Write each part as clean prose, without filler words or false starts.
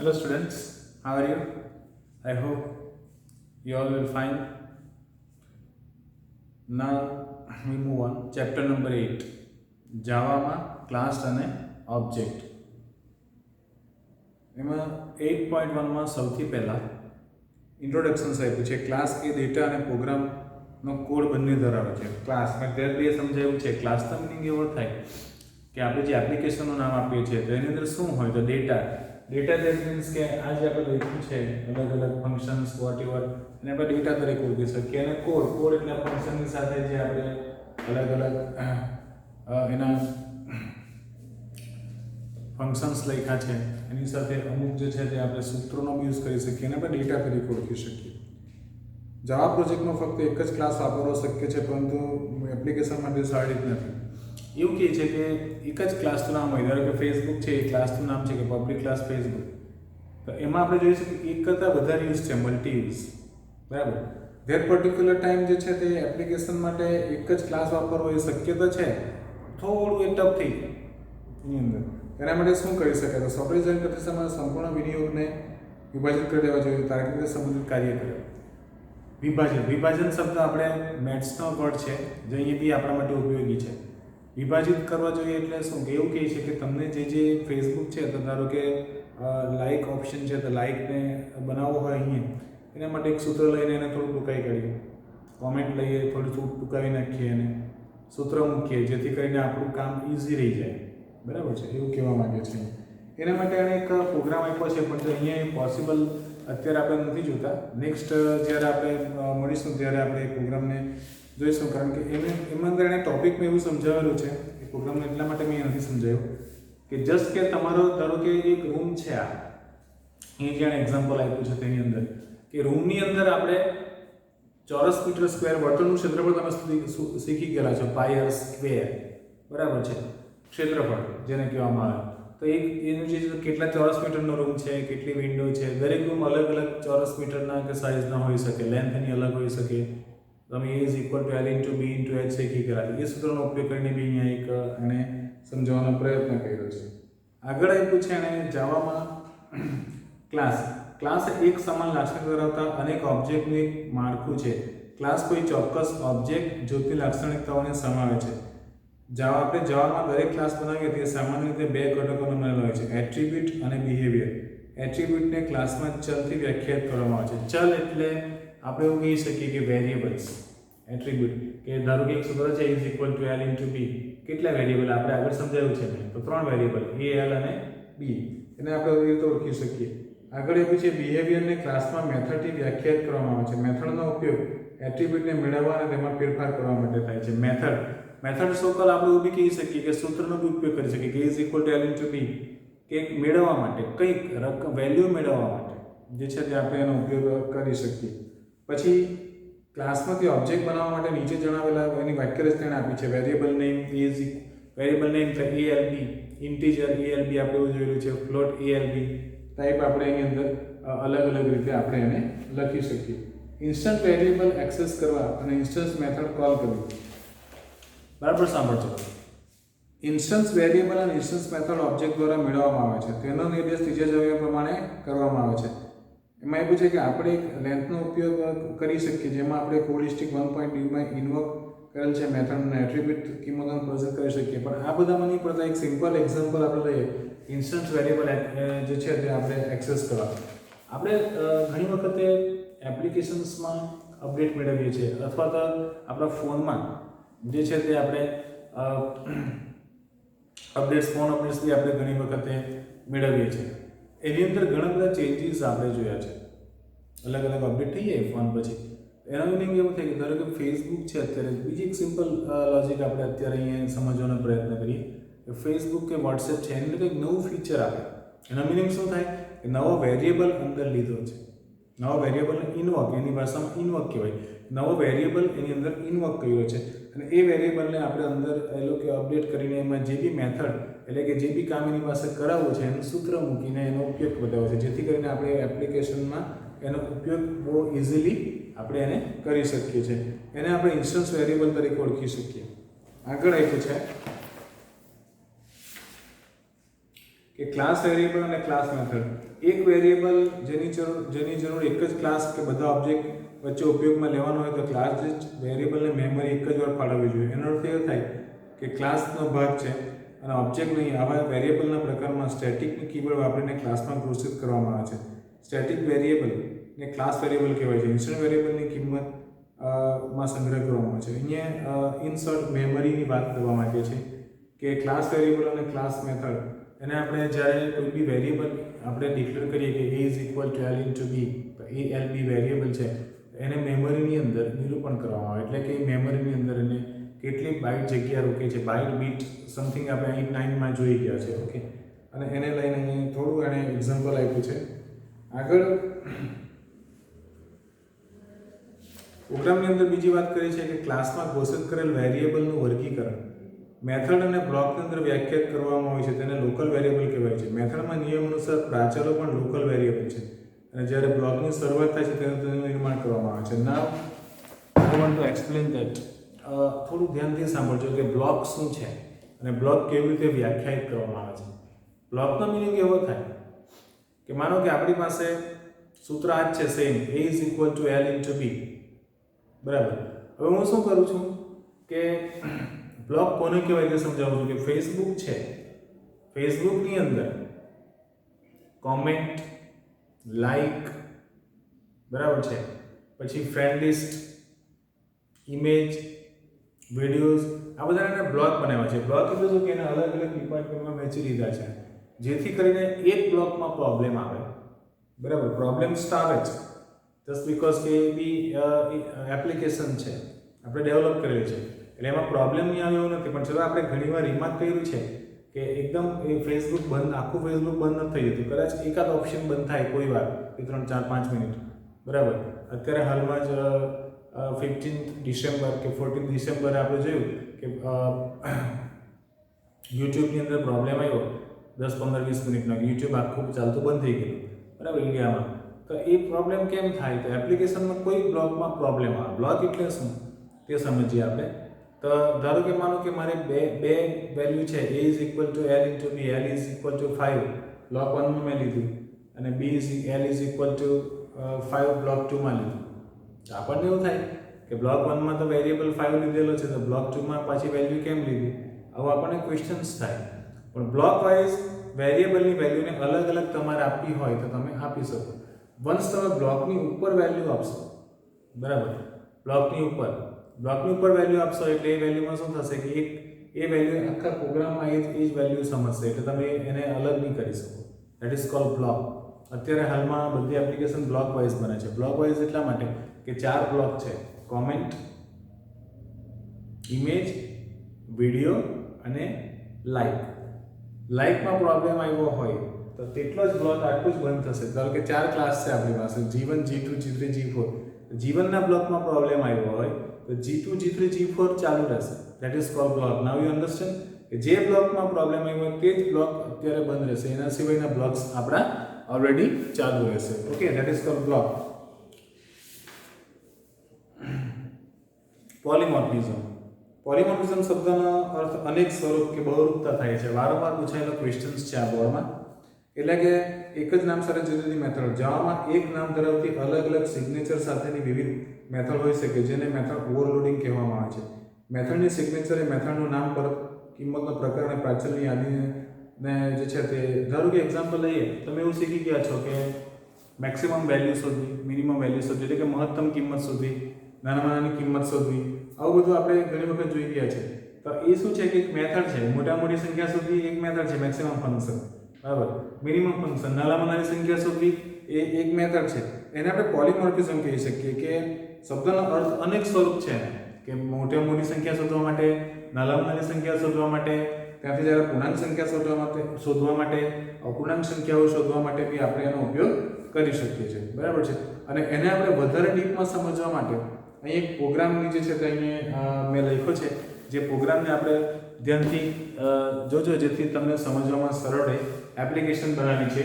Hello students, how are you? I hope you all will fine. Now we move on. Chapter number 8. Java માં class અને object. એમાં 8.1 માં સૌથી પહેલા ઇન્ટ્રોડક્શન્સ આપ્યું છે. ક્લાસ એ ડેટા અને પ્રોગ્રામનો કોડ બંને ધરાવે છે. ક્લાસ મેં ત્યારે બે સમજાવ્યું છે. ક્લાસનો મિનિંગ એવો થાય કે આપણે જે એપ્લિકેશનનું નામ આપીએ છીએ તો એની અંદર શું હોય તો ડેટા દેટ મીન્સ કે આ જે આપણે લખ્યું છે અલગ અલગ ફંક્શન્સ વોટ એવર એને આપણે ડેટા તરીકે ઓળખી શકીએ. અને કોડ એટલે ફંક્શનની સાથે જે આપણે અલગ અલગ એના ફંક્શન્સ લખ્યા છે એની સાથે અમુક જે છે તે આપણે સૂત્રોનો યુઝ કરી શકીએ અને આપણે ડેટા તરીકે ઓળખી શકીએ. જાવા પ્રોજેક્ટમાં ફક્ત એક જ ક્લાસ વાપરવો શક્ય છે, પરંતુ એપ્લિકેશન માટે સારી રીત નથી. એવું કહે છે કે એક જ ક્લાસનું નામ હોય, ધારો કે ફેસબુક છે એ ક્લાસનું નામ છે કે પબ્લિક ક્લાસ ફેસબુક, તો એમાં આપણે જોઈએ છીએ કે એક કરતાં વધારે યુઝ છે, મલ્ટી યુઝ, બરાબર. ધેર પર્ટિક્યુલર ટાઈમ જે છે તે એપ્લિકેશન માટે એક જ ક્લાસ વાપરવો એ શક્ય તો છે, થોડું એ ટફ થઈ જાય એની અંદર. એના માટે શું કરી શકાય તો સોફ્ટવેર ડિઝાઇન કરતી સમયે સંપૂર્ણ વિનિયોગને વિભાજિત કરી દેવા જોઈએ, તાર્કિક રીતે સંબંધિત કાર્ય કરે. વિભાજન શબ્દ આપણે મેથ્સનો વર્ડ છે જે અહીં બી આપણા માટે ઉપયોગી છે. વિભાજિત કરવા જોઈએ એટલે શું કે એવું કહે છે કે તમને જે ફેસબુક છે તો ધારો કે લાઇક ઓપ્શન છે તો લાઇકને બનાવવો હોય અહીંયા એના માટે એક સૂત્ર લઈને એને થોડું ટૂંકાઈ કાઢીએ, કોમેન્ટ લઈએ થોડું ટૂંકાવી નાખીએ અને સૂત્ર મૂકીએ જેથી કરીને આપણું કામ ઇઝી રહી જાય, બરાબર છે, એવું કહેવા માંગે છે. એના માટે એણે એક પ્રોગ્રામ આપ્યો છે પણ અહીંયા પોસિબલ અત્યારે આપણે નથી જોતા. નેક્સ્ટ જ્યારે આપણે મળીશું ત્યારે આપણે એ પ્રોગ્રામને જોઈશું, કારણ કે એમાં અંદર એણે ટોપિકમાં એવું સમજાવેલું છે એ પ્રોગ્રામને એટલા માટે મેં નથી સમજાવ્યું કે જસ્ટ કે તમારો ધારો કે એક રૂમ છે, આ અહીં જ્યાં એક્ઝામ્પલ આપ્યું છે તેની અંદર કે રૂમની અંદર આપણે ચોરસ મીટર સ્ક્વેર વર્તુળનું ક્ષેત્રફળ તમે શીખી ગયેલા છો, પાયર સ્ક્વેર, બરાબર છે, ક્ષેત્રફળ જેને કહેવામાં આવે. તો એનું જે કેટલા ચોરસ મીટરનો રૂમ છે, કેટલી વિન્ડો છે, દરેક રૂમ અલગ અલગ ચોરસ મીટરના કે સાઇઝના હોઈ શકે, લેન્થ એની અલગ હોઈ શકે. તમે A = L × B × H શીખી ગયા. એ સૂત્રનો ઉપયોગ કરીને બી અહીંયા એક એણે સમજાવવાનો પ્રયત્ન કર્યો છે. આગળ આપ્યું છે એણે જાવામાં ક્લાસ એક સમાન લાક્ષણિકતા ધરાવતા અનેક ઓબ્જેક્ટનું એક માળખું છે. ક્લાસ કોઈ ચોક્કસ ઓબ્જેક્ટ જૂથની લાક્ષણિકતાઓને સમાવે છે. આપણે જાવામાં દરેક ક્લાસ બનાવીએ તે સામાન્ય રીતે બે ઘટકોનો બનેલો હોય છે, એટ્રીબ્યુટ અને બિહેવિયર. એટ્રીબ્યુટને ક્લાસમાં ચલથી વ્યાખ્યાયિત કરવામાં આવે છે. ચલ એટલે આપણે એવું કહી શકીએ કે વેરિયેબલ્સ. એટ્રીબ્યુટ કે ધારો કે એક સૂત્ર છે = L × B. કેટલા વેરિયેબલ આપણે આગળ સમજાવ્યું છે તો 3 વેરિયેબલ A, L અને B, એને આપણે એવી રીતે ઓળખી શકીએ. આગળ એવું છે બિહેવિયરને ક્લાસમાં મેથડથી વ્યાખ્યાયિત કરવામાં આવે છે. મેથડનો ઉપયોગ એટ્રીબ્યુટને મેળવવા અને તેમાં ફેરફાર કરવા માટે થાય છે. મેથડ સોકલ આપણે એવું બી કહી શકીએ કે સૂત્રનો બી ઉપયોગ કરી શકીએ કે A = L × B, કે મેળવવા માટે કંઈક વેલ્યુ મેળવવા માટે જે છે તે આપણે એનો ઉપયોગ કરી શકીએ. પછી ક્લાસમાંથી ઓબ્જેક્ટ બનાવવા માટે નીચે જણાવેલા એની વાક્યરચના આપી છે. Variable name ALB, integer ALB આપણે એવું જોયેલું છે, ફ્લોટ ALB ટાઈપ આપણે એની અંદર અલગ અલગ રીતે આપણે એને લખી શકીએ. ઇન્સ્ટન્ટ વેરિયેબલ એક્સેસ કરવા અને ઇન્સ્ટન્સ મેથડ કોલ કરવી. બરાબર સાંભળજો. ઇન્સ્ટન્સ વેરિયેબલ અને ઇન્સ્ટન્સ મેથડ ઓબ્જેક્ટ દ્વારા મેળવવામાં આવે છે. તેનો નિર્દેશ ત્રીજા જવાબ પ્રમાણે કરવામાં આવે છે. એમાં એવું છે કે આપણે એક લેન્થનો ઉપયોગ કરી શકીએ જેમાં આપણે કોડિસ્ટિક 1.2 માં ઇન્વોક કરેલ છે મેથડને એટ્રીબ્યુટ કિંમતોને પ્રોસેસ કરી શકીએ. પણ આ બધામાં નહીં પડતા એક સિમ્પલ એક્ઝામ્પલ આપણે લઈએ. ઇન્સ્ટન્સ વેરિયેબલ જે છે તે આપણે એક્સેસ કરવા. આપણે ઘણી વખતે એપ્લિકેશન્સમાં અપડેટ મેળવીએ છીએ અથવા તો આપણા ફોનમાં જે છે તે આપણે ફોન અપડેટ્સ બી આપણે ઘણી વખતે મેળવીએ છીએ. એની અંદર ઘણા બધા ચેન્જીસ આપણે જોયા છે, અલગ અલગ અપડેટ થઈ જાય ફોન પછી. એનો મિનિંગ એવું થાય કે ધારો કે ફેસબુક છે અત્યારે, બીજી એક સિમ્પલ લોજિક આપણે અત્યારે અહીંયા સમજવાનો પ્રયત્ન કરીએ કે ફેસબુક કે વોટ્સએપ છે એની અંદર કંઈક નવું ફીચર આવે. એનો મિનિંગ શું થાય કે નવો વેરિયેબલ અંદર લીધો છે. નવો વેરિયેબલ ઇન્વોક, એની ભાષામાં ઇન્વોક કહેવાય. નવો વેરિયેબલ એની અંદર ઇન્વોક કર્યો છે અને એ વેરિયેબલને આપણે અંદર એ લોકો અપડેટ કરીને એમાં જે બી મેથડ એટલે કે જે બી કામ એની પાસે કરાવવું છે એનું સૂત્ર મૂકીને એનો ઉપયોગ બતાવ્યો છે, જેથી કરીને આપણે એપ્લિકેશનમાં એનો ઉપયોગ બહુ ઇઝીલી આપણે એને કરી શકીએ છીએ. એને આપણે ઇન્સ્ટન્સ વેરિયેબલ તરીકે ઓળખી શકીએ. આગળ આપ્યું છે કે ક્લાસ વેરિયેબલ અને ક્લાસ મેથડ. એક વેરિયેબલ જેની જરૂર એક જ ક્લાસ કે બધા ઓબ્જેક્ટ વચ્ચે ઉપયોગમાં લેવાનો હોય તો ક્લાસ વેરિયેબલને મેમરી એક જ વાર ફાળવવી જોઈએ. એનો અર્થ એ થાય કે ક્લાસનો ભાગ છે અને ઓબ્જેક્ટ નહીં. આવા વેરિયેબલના પ્રકારમાં સ્ટેટિકની કીવર્ડ વાપરીને ક્લાસમાં ઘોષિત કરવામાં આવે છે. સ્ટેટિક વેરિયેબલ ને ક્લાસ વેરિયેબલ કહેવાય છે. ઇન્સ્ટન્ટ વેરિયેબલની કિંમત માં સંગ્રહ કરવામાં આવે છે. અહીંયા ઇનસર્ટ મેમરીની વાત કરવા માંગે છે કે ક્લાસ વેરિયેબલ અને ક્લાસ મેથડ એને આપણે જ્યારે કોઈ બી વેરિયેબલ આપણે ડિક્લેર કરીએ કે a is equal to l into b, તો એ l b વેરિયેબલ છે એને મેમરીની અંદર નિરૂપણ કરવામાં આવે. એટલે કે મેમરીની અંદર એને કેટલી બાઇટ જગ્યા રોકે છે, બાઇટ બીટ સમથિંગ આપણે અહીં 9માં જોઈ ગયા છે. ઓકે, અને એને લઈને અહીં થોડું એને એક્ઝામ્પલ આપ્યું છે. આગળ પ્રોગ્રામની અંદર બીજી વાત કરી છે કે ક્લાસમાં ઘોષિત કરેલ વેરિયેબલનું વર્ગીકરણ મેથડ અને બ્લોકની અંદર વ્યાખ્યાયિત કરવામાં આવે છે. તેને લોકલ વેરિયેબલ કહેવાય છે. મેથડમાં નિયમ અનુસાર પ્રાચલો પણ લોકલ વેરિયેબલ છે અને જ્યારે બ્લોકની શરૂઆત થાય છે ત્યારે તેનું નિર્માણ કરવામાં આવે છે. Now I want to explain that. થોડું ધ્યાનથી સાંભળજો કે બ્લોક શું છે અને બ્લોક કેવી રીતે વ્યાખ્યાયિત કરવામાં આવે છે. બ્લોકનો મિનિંગ એવો થાય કે માનો કે આપણી પાસે સૂત્ર આ જ છે same, a is equal to l into b. બરાબર. હવે હું શું કરું છું કે બ્લોક કોને કહેવાય તે સમજાવું છું. કે ફેસબુક છે, ફેસબુકની અંદર કોમેન્ટ, લાઈક, બરાબર છે, પછી ફ્રેન્ડ લિસ્ટ, ઇમેજ, વિડીયોઝ, આ બધાને બ્લોક બનાવ્યા છે. બ્લોક એટલે શું કે એને અલગ અલગ ડિપાર્ટમેન્ટમાં વહેંચી દીધા છે જેથી કરીને એક બ્લોકમાં પ્રોબ્લેમ આવે. બરાબર, પ્રોબ્લેમ્સ તો આવે જ જસ્ટ બીકોઝ કે એ બી એપ્લિકેશન છે આપણે ડેવલપ કરેલી છે એટલે એમાં પ્રોબ્લેમ નહીં આવે એવું નથી. પણ ચલો આપણે ઘણીવાર રિમાર્ક કર્યું છે કે એકદમ એ ફેસબુક બંધ, આખું ફેસબુક બંધ નથી થઈ જતું. કદાચ એકાદ ઓપ્શન બંધ થાય કોઈ વાર 3, 4, 5 મિનિટ. બરાબર. અત્યારે હાલમાં જ 15 ડિસેમ્બર કે 14 ડિસેમ્બરે આપણે જોયું કે યુટ્યુબની અંદર પ્રોબ્લેમ આવ્યો 10, 15, 20 મિનિટનો. યુટ્યુબ આખું ચાલતું બંધ થઈ ગયું. બરાબર, ઇન્ડિયામાં. તો એ પ્રોબ્લેમ કેમ થાય? તો એપ્લિકેશનમાં કોઈ બ્લોકમાં પ્રોબ્લેમ આવે. બ્લોક એટલે શું તે સમજીએ આપણે. તો ધારો કે માનો કે મારે બે વેલ્યુ છે, a is equal to l into b, l is equal two 5 block 1 માં મેં લીધું અને l is equal two 5 block 2 માં લીધું. તો આપણને એવું થાય કે બ્લોક 1 માં તો વેરિયેબલ 5 લીધેલો છે તો બ્લોક 2 માં પાછી વેલ્યુ કેમ લીધી? આવું આપણને ક્વેશ્ચન્સ થાય. પણ બ્લોક વાઇઝ વેરિયેબલની વેલ્યુને અલગ અલગ તમારે આપવી હોય તો તમે આપી શકો. વન્સ તમે બ્લોકની ઉપર વેલ્યુ આપશો, બરાબર, બ્લોકની ઉપર વેલ્યુ આપશો એટલે એ વેલ્યુમાં શું થશે કે એ વેલ્યુ આખા પ્રોગ્રામમાં એ જ વેલ્યુ સમજશે એટલે તમે એને અલગ નહીં કરી શકો. That is called block. અત્યારે હાલમાં બધી એપ્લિકેશન બ્લોક વાઇઝ બને છે. બ્લોક વાઇઝ એટલા માટે કે 4 બ્લોક છે: કોમેન્ટ, ઇમેજ, વિડીયો અને લાઈક. લાઈકમાં પ્રોબ્લેમ આવ્યો હોય તો તેટલો જ બ્લોક આટલું જ બંધ થશે. ધારો કે 4 ક્લાસ છે આપણી પાસે, G1, G2, G3, G4. G1 ના બ્લોકમાં પ્રોબ્લેમ આવ્યો હોય તો G2, G3, G4 ચાલુ રહેશે. That is called block. Now you understand કે જે બ્લોકમાં પ્રોબ્લેમ આવ્યો હોય તે જ બ્લોક અત્યારે બંધ રહેશે. એના સિવાયના બ્લોક્સ આપણા ઓલરેડી ચાલુ રહેશે. Okay, that is called block. Polymorphism. Polymorphism શબ્દનો અર્થ અનેક સ્વરૂપ કે બહુરૂપતા થાય છે. વારંવાર પૂછાયેલો ક્વેશ્ચન્સ છે આ બોર્ડમાં. એટલે કે એક જ નામ સાથે જુદી જુદી મેથડ. જાવામાં એક નામ ધરાવતી અલગ અલગ સિગ્નેચર સાથેની વિવિધ મેથડ હોઈ શકે જેને મેથડ ઓવરલોડિંગ કહેવામાં આવે છે. મેથડની સિગ્નેચર એ મેથડનું નામ પર કિંમતનો પ્રકાર અને પ્રાચલની યાદીને જે છે તે, ધારો કે એક્ઝામ્પલ લઈએ, તમે એવું શીખી ગયા છો કે મેક્સિમમ વેલ્યુ શોધવી, મિનિમમ વેલ્યુ શોધવી, એટલે કે મહત્તમ કિંમત શોધવી, નાનામાં નાની કિંમત શોધવી. આવું બધું આપણે ઘણી વખત જોઈ ગયા છે. તો એ શું છે કે એક મેથડ છે. મોટા મોટી સંખ્યા શોધવી એક મેથડ છે, મેક્સિમમ ફંક્શન. બરાબર. મિનિમમ ફંક્શન, નાનામાં નાની સંખ્યા શોધવી એ એક મેથડ છે. એને આપણે પોલીમોર્ફિઝમ કહી શકીએ કે શબ્દનો અર્થ અનેક સ્વરૂપ છે કે મોટી સંખ્યા શોધવા માટે, નાનામાં નાની સંખ્યા શોધવા માટે, ત્યાંથી જ્યારે પૂર્ણાંક સંખ્યા શોધવા માટે, અપૂર્ણાંક સંખ્યાઓ શોધવા માટે બી આપણે એનો ઉપયોગ કરી શકીએ છીએ. બરાબર છે. અને એને આપણે વધારે ડીપમાં સમજવા માટે અહીં એક પ્રોગ્રામની જે છે તે અહીંયા મેં લખ્યો છે. જે પ્રોગ્રામને આપણે ધ્યાનથી જોજો જેથી તમને સમજવામાં સરળ રહે. એપ્લિકેશન બનાવી છે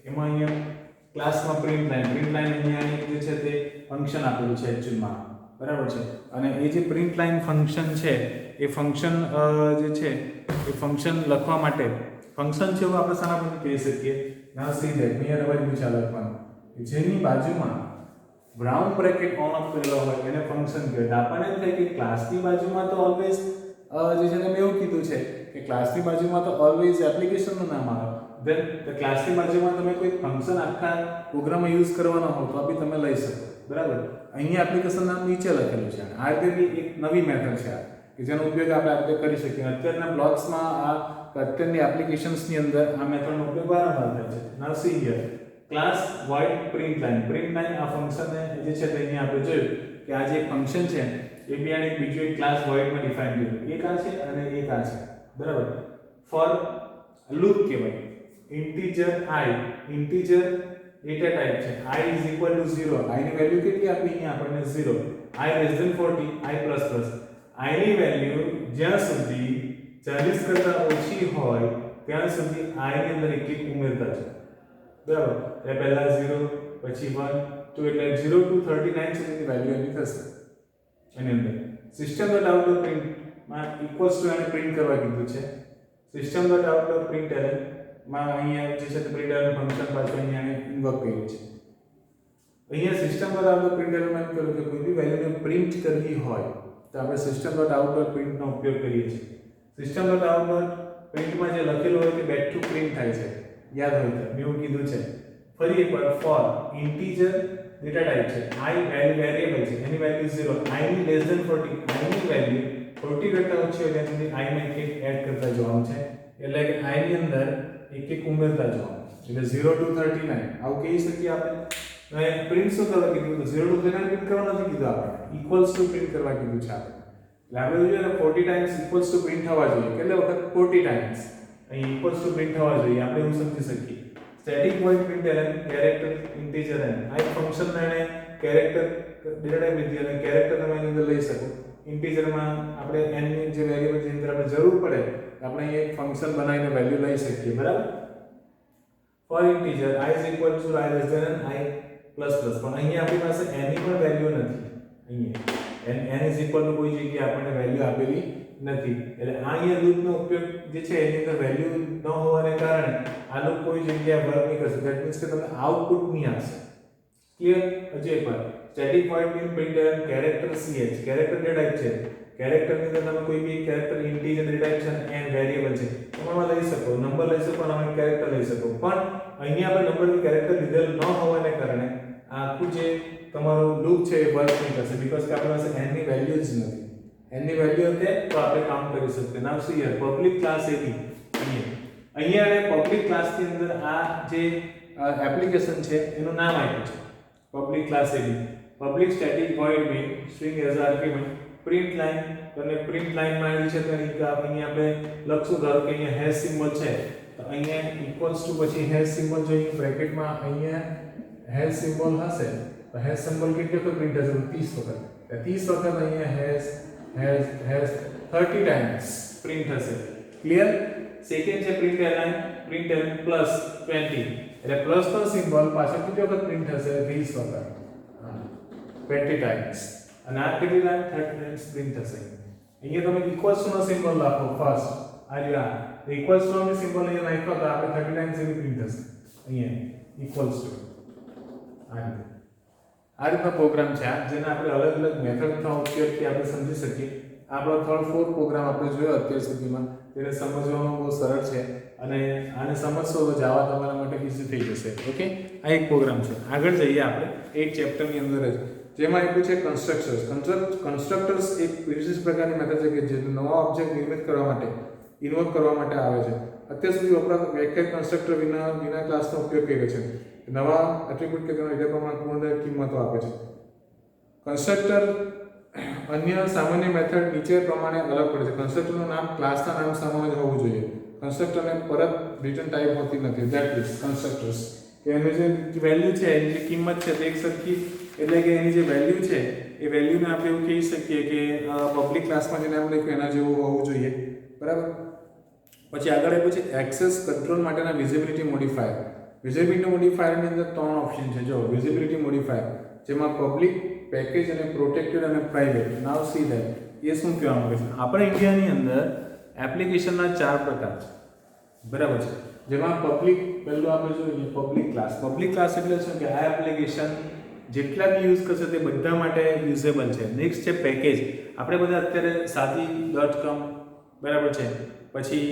એમાં અહીંયા ક્લાસમાં પ્રિન્ટ લાઇન અહીંયા જે છે તે ફંક્શન આપેલું છે એકચ્યુઅલમાં. બરાબર છે. અને એ જે પ્રિન્ટ લાઇન ફંક્શન છે એ ફંક્શન જે છે એ ફંક્શન લખવા માટે ફંક્શન છે એવું આપણે શાના પરથી કહી શકીએ? નાઉ સી ધેટ અહીંયા તમારે વિચાર લખવાનું જેની બાજુમાં બ્રાઉન બ્રેકેટ ઓન ઓફ કરેલો હોય એને ફંક્શન કહેવાય. આપણને એમ થાય કે ક્લાસની બાજુમાં તો ઓલવેઝ જે છે મેં એવું કીધું છે કે ક્લાસની બાજુમાં તો ઓલવેઝ એપ્લિકેશનનું નામ આવે. ધેન ક્લાસની બાજુમાં તમે કોઈ ફંક્શન આખા પ્રોગ્રામમાં યુઝ કરવાનો હો તો બી તમે લઈ શકો. બરાબર, અહીંયા એપ્લિકેશન નામ નીચે લખેલું છે. આ રીતે એક નવી મેથડ છે કે જેનો ઉપયોગ આપણે આ રીતે કરી શકીએ. અત્યારના બ્લોક્સમાં આ અત્યારની એપ્લિકેશન્સની અંદર આ મેથડનો ઉપયોગ વારંવાર થાય છે. Now see here class void print line. print line આ ફંક્શન જે છે તે અહીંયા આપણે જોયું કે આ જે ફંક્શન છે એ બી આને બીજું એક ક્લાસ void માં ડિફાઇન કર્યું. એક આ છે અને એક આ છે. બરાબર, ફોર લૂપ કહેવાય. Integer i, integer data type છે. i is equal to 0. i ની વેલ્યુ કેટલી આપી અહીંયા આપણને 0. i less than 40, i plus plus. i ની વેલ્યુ જ્યાં સુધી 40 કરતા ઓછી હોય ત્યાં સુધી i ની અંદર એક એક ઉમેરતા છે. બરાબર, એટલે પહેલા 0 પછી 1 2 એટલે 0 to 39 સુધીની વેલ્યુ એની થશે. એની અંદર system.out.println માં ઇક્વલ્સ ટુ એને પ્રિન્ટ કરવા કીધું છે. system.out.println માં અહીંયા જે છે તે પ્રિન્ટલન ફંક્શન પાછું અહીંયા એને ઇન્વોક કર્યું છે. અહીંયા system.out.println માં કહ્યું કે કોઈ બી વેલ્યુને પ્રિન્ટ કરવી હોય તો આપણે system.out.print નો ઉપયોગ કરીએ છીએ. system.out.print માં જે લખેલું હોય તે બેક ટુ પ્રિન્ટ થાય છે. યાદ હોય તો મેં કીધું છે. ફરી એકવાર ફોર ઇન્ટીજર ડેટા ટાઈપ છે. i વેરિયેબલ છે, એની વેલ્યુ 0. i ની લેસ ધેન 40, i ની વેલ્યુ 40 કરતા ઓછી હોય ત્યાં સુધી i માં એક એડ કરતા જવાનું છે. એટલે કે i ની અંદર એક એક ઉમેરતા જવાનું. એટલે 0 to 39 આવું કહી શકીએ આપણે. હવે પ્રિન્ટ શું કરવા કીધું? તો 0 to 39 પ્રિન્ટ કરવા નથી કીધું આપણે, ઇક્વલ્સ ટુ પ્રિન્ટ કરવા કીધું છે આપણે. એટલે આપણે જોઈએ 40 ટાઈમ્સ ઇક્વલ્સ ટુ પ્રિન્ટ થવા જોઈએ. કેટલા વખત? 40 ટાઈમ્સ અહીં ઇક્વલ્સ ટુ પ્રિન્ટ થવા જોઈએ. આપણે એવું સમજી શકીએ. સ્ટેટિક વોઇડ પ્રિન્ટલn કેરેક્ટર ઇન્ટીજર n આ એક ફંક્શન ને કેરેક્ટર ડેટા ટાઈપ લીધી અને કેરેક્ટર તમે એની અંદર લઈ શકો. ઇન્ટીજર માં આપણે n ની જે વેરીએબલ જેની અંદર આપણે જરૂર પડે આપણે અહીં એક ફંક્શન બનાવીને વેલ્યુ લઈ શકીએ. બરાબર, for integer i is equal to i less than i plus plus. પણ અહીંયા આપણી પાસે n ની પણ વેલ્યુ નથી. અહીંયા n is equal to કોઈ જગ્યાએ આપણને વેલ્યુ આપેલી નથી. એટલે આ અહીંયા લૂપનો ઉપયોગ જે છે એની અંદર વેલ્યુ ન હોવાને કારણે આ લૂપ કોઈ જગ્યાએ વર્ક નહીં કરશે. ધેટ મીન્સ કે તમને આઉટપુટ નહીં આવશે. ક્લિયર? હજી એકવાર સ્ટેટિક વોઇડ પ્રિન્ટલn character ch character data type છે. કેરેક્ટર ની અંદર તમે કોઈ બી કેરેક્ટર ઇન્ટીજર ડેટા ટાઈપ છે n વેરીએબલ છે એમાં લઈ શકો, નંબર લઈ શકો અને કેરેક્ટર લઈ શકો. પણ અહીંયા આપણે નંબર કે કેરેક્ટર લીધેલ ન હોવાને કારણે આખું જે તમારું લૂપ છે એ વર્ક નહીં કરશે. બીકોઝ કે આપણી પાસે n ની વેલ્યુ જ નથી. n ની વેલ્યુ હતે તો આપણે કામ કરી શકીએ. Now see here public class ab. અહીંયા પબ્લિક ક્લાસ ની અંદર આ જે એપ્લિકેશન છે એનું નામ આપ્યું છે public class ab. Public static void main string as argument print line. અને પ્રિન્ટ લાઇન માં આવી છે તો અહીંયા આપણે લખશું. ધારો કે અહીંયા હેશ સિમ્બોલ છે તો અહીંયા ઇક્વલ્સ ટુ પછી હેશ સિમ્બોલ જો અહીં બ્રેકેટમાં અહીંયા હેશ સિમ્બોલ હશે તો હેશ સિમ્બોલ કેટલી વખત પ્રિન્ટ થશે? 30 વખત. 30 વખત અહીંયા હેશ 30 ટાઈમ્સ પ્રિન્ટ થશે. ક્લિયર? સેકન્ડ છે પ્રિન્ટલn પ્લસ 20 એટલે પ્લસ નો સિમ્બોલ પાછળ કેટલી વખત પ્રિન્ટ થશે? 20 વખત, 20 ટાઈમ્સ. અને આ કેટલી ટાઈમ? 30 ટાઈમ્સ પ્રિન્ટ થશે. અહીંયા તમે ઇક્વલ્સ નો સિમ્બોલ લખો ફર્સ્ટ. આ ઇક્વલ્સ નો સિમ્બોલ અહીંયા નાખ્યો તો આપણે 30 ટાઈમ્સ એની પ્રિન્ટ થશે. અહીંયા ઇક્વલ્સ ટુ આ રીતનો પ્રોગ્રામ છે જેને આપણે અલગ અલગ મેથડનો ઉપયોગથી આપણે સમજી શકીએ. આપણો 3-4 પ્રોગ્રામ આપણે જોયો અત્યાર સુધીમાં. તેને સમજવામાં બહુ સરળ છે અને આને સમજશો તો જાવા તમારા માટે ઈઝી થઈ જશે. ઓકે, આ એક પ્રોગ્રામ છે. આગળ જઈએ આપણે એક ચેપ્ટરની અંદર જ જેમાં આપ્યું છે કન્સ્ટ્રક્ટર્સ. કન્સ્ટ્રક્ટર્સ એક વિશેષ પ્રકારની મેથડ છે કે જે નવા ઓબ્જેક્ટ નિર્મિત કરવા માટે ઇન્વોક કરવા માટે આવે છે. અત્યાર સુધી વ્યાખ્યાયિત કન્સ્ટ્રક્ટર વિના ક્લાસનો ઉપયોગ કર્યો છે. નવા એટ્રીબ્યુટ કે તેના ડેટા પ્રમાણે પૂર્ણ કિંમતો આપે છે. કન્સ્ટ્રક્ટર અન્ય સામાન્ય મેથડ નીચે પ્રમાણે અલગ પડે છે. કન્સ્ટ્રક્ટરનું નામ ક્લાસના નામ સમાન જ હોવું જોઈએ. કન્સ્ટ્રક્ટરને પરત રિટર્ન ટાઈપ હોતી નથી. ધેટ ઇઝ કન્સ્ટ્રક્ટર્સ કે એની જે વેલ્યુ છે એની જે કિંમત છે તે એક સરખી એટલે કે એની જે વેલ્યુ છે એ વેલ્યુને આપણે એવું કહી શકીએ કે પબ્લિક ક્લાસમાં જે નામ લખ્યું એના જેવું હોવું જોઈએ. બરાબર. પછી આગળ આપ્યું છે એક્સેસ કંટ્રોલ માટેના વિઝિબિલિટી મોડિફાયર. વિઝિબિલિટી મોડિફાયરની અંદર 3 ઓપ્શન છે. જો વિઝિબિલિટી મોડિફાયર જેમાં પબ્લિક, પેકેજ અને પ્રોટેક્ટેડ અને પ્રાઇવેટ. નાઉ સી ધેટ એ શું કહેવા માંગે છે? આપણા ઇન્ડિયાની અંદર એપ્લિકેશનના 4 પ્રકાર છે. બરાબર છે. જેમાં પબ્લિક પહેલું આપણે જોઈએ પબ્લિક ક્લાસ એટલે શું કે આ એપ્લિકેશન જેટલા બી યુઝ કરશે તે બધા માટે યુઝેબલ છે. નેક્સ્ટ છે પેકેજ. આપણે બધા અત્યારે સાદી.com બરાબર છે, પછી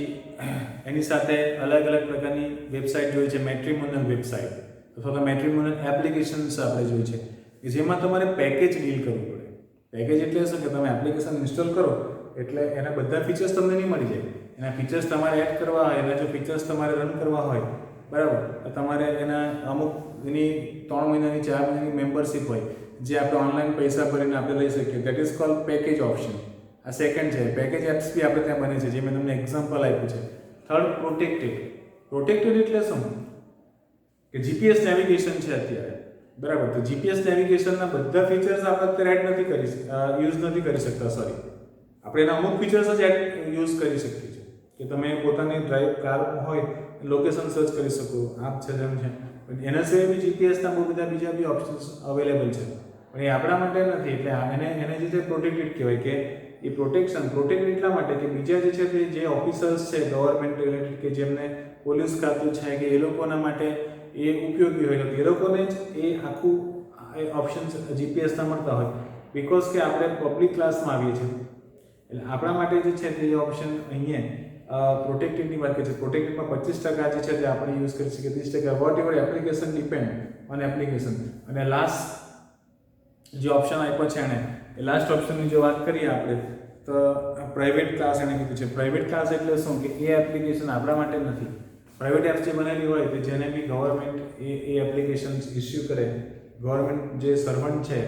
એની સાથે અલગ અલગ પ્રકારની વેબસાઇટ જોઈ છે, મેટ્રીમોનિયલ વેબસાઇટ અથવા તો મેટ્રીમોનિયલ એપ્લિકેશન્સ આપણે જોઈ છે કે જેમાં તમારે પેકેજ ડીલ કરવું પડે. પેકેજ એટલે શું કે તમે એપ્લિકેશન ઇન્સ્ટોલ કરો એટલે એના બધા ફીચર્સ તમને નહીં મળી જાય. એના ફીચર્સ તમારે એડ કરવા હોય, એના જો ફીચર્સ તમારે રન કરવા હોય બરાબર, તો તમારે એના અમુક એની 3 મહિનાની 4 મહિનાની મેમ્બરશિપ હોય જે આપણે ઓનલાઈન પૈસા ભરીને આપણે લઈ શકીએ. That is called package option. આ સેકન્ડ છે. પેકેજ એપ્સ બી આપણે ત્યાં બને છે, જે મેં તમને એક્ઝામ્પલ આપ્યું છે. થર્ડ પ્રોટેક્ટેડ એટલે શું કે જીપીએસ નેવિગેશન છે અત્યારે બરાબર. તો જીપીએસ નેવિગેશનના બધા ફીચર્સ આપણે અત્યારે એડ નથી યુઝ નથી કરી શકતા. સોરી, આપણે એના અમુક ફીચર્સ જ યુઝ કરી શકીએ છીએ કે તમે પોતાની ડ્રાઈવ કાર હોય લોકેશન સર્ચ કરી શકો, આપ છે જેમ છે. પણ એના સિવાય બી જીપીએસના બહુ બધા બીજા બી ઓપ્શન્સ અવેલેબલ છે, પણ એ આપણા માટે નથી. એટલે એને જે છે પ્રોટેક્ટેડ કહેવાય. કે એ પ્રોટેક્ટેડ એટલા માટે કે બીજા જે છે તે જે ઓફિસર્સ છે ગવર્મેન્ટ રિલેટેડ કે જેમને પોલીસ ખાતું છે કે એ લોકોના માટે એ ઉપયોગી હોય તો એ લોકોને જ એ આખું ઓપ્શન્સ જીપીએસના મળતા હોય. બિકોઝ કે આપણે પબ્લિક ક્લાસમાં આવીએ છીએ એટલે આપણા માટે જે છે તે ઓપ્શન અહીંયા પ્રોટેક્ટેડની વાત કરીએ છીએ. પ્રોટેક્ટેડમાં 25% જે છે તે આપણે યુઝ કરી શકીએ, 30% whatever application depend on application. અને લાસ્ટ જે ઓપ્શન આપ્યો છે એણે એ લાસ્ટ ઓપ્શનની જો વાત કરીએ આપણે તો પ્રાઇવેટ ક્લાસ એણે કીધું છે. પ્રાઇવેટ ક્લાસ એટલે શું કે એ એપ્લિકેશન આપણા માટે નથી. પ્રાઇવેટ એપ્સ જે બનેલી હોય કે જેને બી ગવર્મેન્ટ એ એપ્લિકેશન ઇસ્યુ કરે, ગવર્મેન્ટ જે સર્વન્ટ છે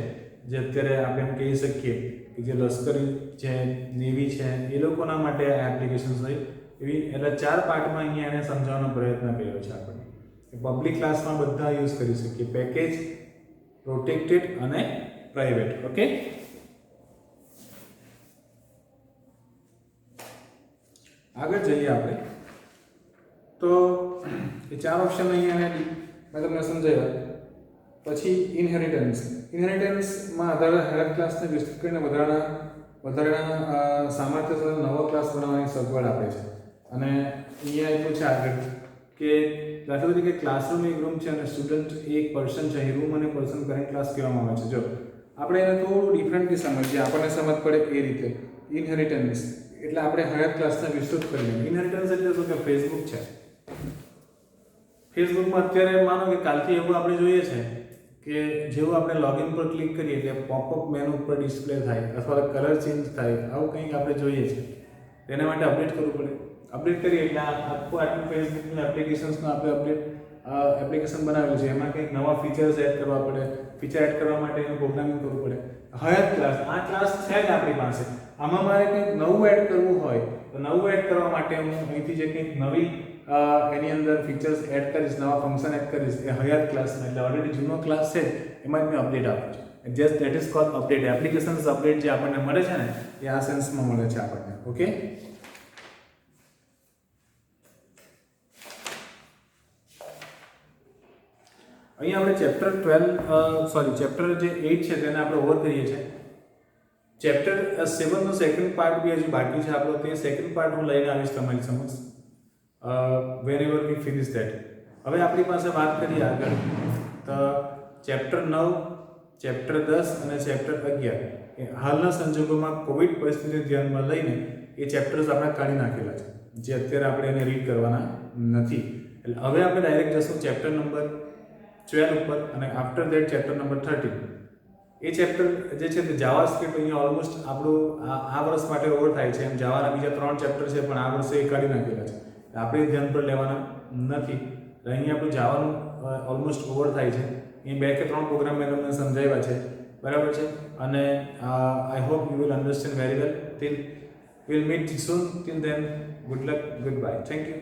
જે અત્યારે આપણે એમ કહી શકીએ કે જે લશ્કરી છે, નેવી છે, એ લોકોના માટે આ એપ્લિકેશન્સ હોય એવી. એટલે 4 પાર્ટમાં અહીંયા એને સમજાવવાનો પ્રયત્ન કર્યો છે આપણે. પબ્લિક ક્લાસમાં બધા યુઝ કરી શકીએ, પેકેજ, પ્રોટેક્ટેડ અને પ્રાઇવેટ. ઓકે, આગળ જઈએ આપણે. તો એ 4 ઓપ્શન અહીંયા મેં તમને સમજાવ્યા. પછી ઇનહેરિટન્સમાં હાયર ક્લાસને વિસ્તૃત કરીને વધારાના સામર્થ્ય સાથે નવો ક્લાસ બનાવવાની સગવડ આપે છે. અને અહીંયા એટલું છે આગળ કે દાખલા તરીકે ક્લાસરૂમ એક રૂમ છે અને સ્ટુડન્ટ એક પર્સન છે. એ રૂમ અને પર્સન કરંટ ક્લાસ કહેવામાં આવે છે. જો આપણે એને થોડું ડિફરન્ટલી સમજીએ, આપણને સમજ પડે એ રીતે. ઇનહેરિટન્સ એટલે આપણે હાયર ક્લાસને વિસ્તૃત કરીએ. ઇનહેરિટન્સ એટલે શું કે ફેસબુક છે. ફેસબુકમાં અત્યારે માનો કે કાલથી એવું આપણે જોઈએ છે કે જેવું આપણે લોગિન પર ક્લિક કરીએ એટલે પોપઅપ મેનુ ઉપર ડિસ્પ્લે થાય અથવા કલર ચેન્જ થાય, આવું કંઈક આપણે જોઈએ છે. તેના માટે અપડેટ કરવું પડે. અપડેટ કરીએ એટલે આટલું ફેસબુકની એપ્લિકેશન્સનું આપણે એપ્લિકેશન બનાવેલું છે, એમાં કંઈક નવા ફીચર્સ એડ કરવા પડે. ફીચર એડ કરવા માટે એનું પ્રોગ્રામિંગ કરવું પડે. હાયર ક્લાસ, આ ક્લાસ છે જ આપણી પાસે, આમાં મારે કંઈક નવું એડ કરવું હોય તો નવું એડ કરવા માટે હું અહીંથી જે કંઈક નવી એની અંદર ફીચર્સ એડ કરીશ, નવા ફંક્શન એડ કરીશ, એ હાયર ક્લાસમાં. એટલે ઓલરેડી જૂનો ક્લાસ છે એમાં જ મેં અપડેટ આપું છું. Just that is called update. Applications update જે આપણને મળે છે ને એ આ સેન્સમાં મળે છે આપણને. ઓકે, અહીંયા આપણે ચેપ્ટર જે 8 છે તેને આપણે ઓવર કરીએ છીએ. ચેપ્ટર 7 નો સેકન્ડ પાર્ટ બી હજી બાકી છે આપણો. તે સેકન્ડ પાર્ટ હું લઈને આવીશ તમારી સમક્ષ whenever we finish that. હવે આપણી પાસે વાત કરીએ આગળ તો ચેપ્ટર 9, ચેપ્ટર 10 અને ચેપ્ટર 11 એ હાલના સંજોગોમાં કોવિડ પરિસ્થિતિને ધ્યાનમાં લઈને એ ચેપ્ટર્સ આપણે કાઢી નાખેલા છે, જે અત્યારે આપણે એને રીડ કરવાના નથી. એટલે હવે આપણે ડાયરેક્ટ જશું ચેપ્ટર નંબર 12 ઉપર અને after that chapter number 13. A chapter જે છે તે જાવા સ્ક્રિપ્ટ અહીંયા ઓલમોસ્ટ આપણું આ વર્ષ માટે ઓવર થાય છે. એમ જાવાના બીજા 3 ચેપ્ટર છે પણ આ વર્ષે એ કાઢી નાખેલા છે, આપણે ધ્યાન પર લેવાના નથી. અહીંયા આપણું જાવાનું ઓલમોસ્ટ ઓવર થાય છે. એ 2 કે 3 પ્રોગ્રામ મેં તમને સમજાવ્યા છે, બરાબર છે. અને I hope you will understand very well. Till we'll meet soon. Till then, good luck, goodbye. Thank you.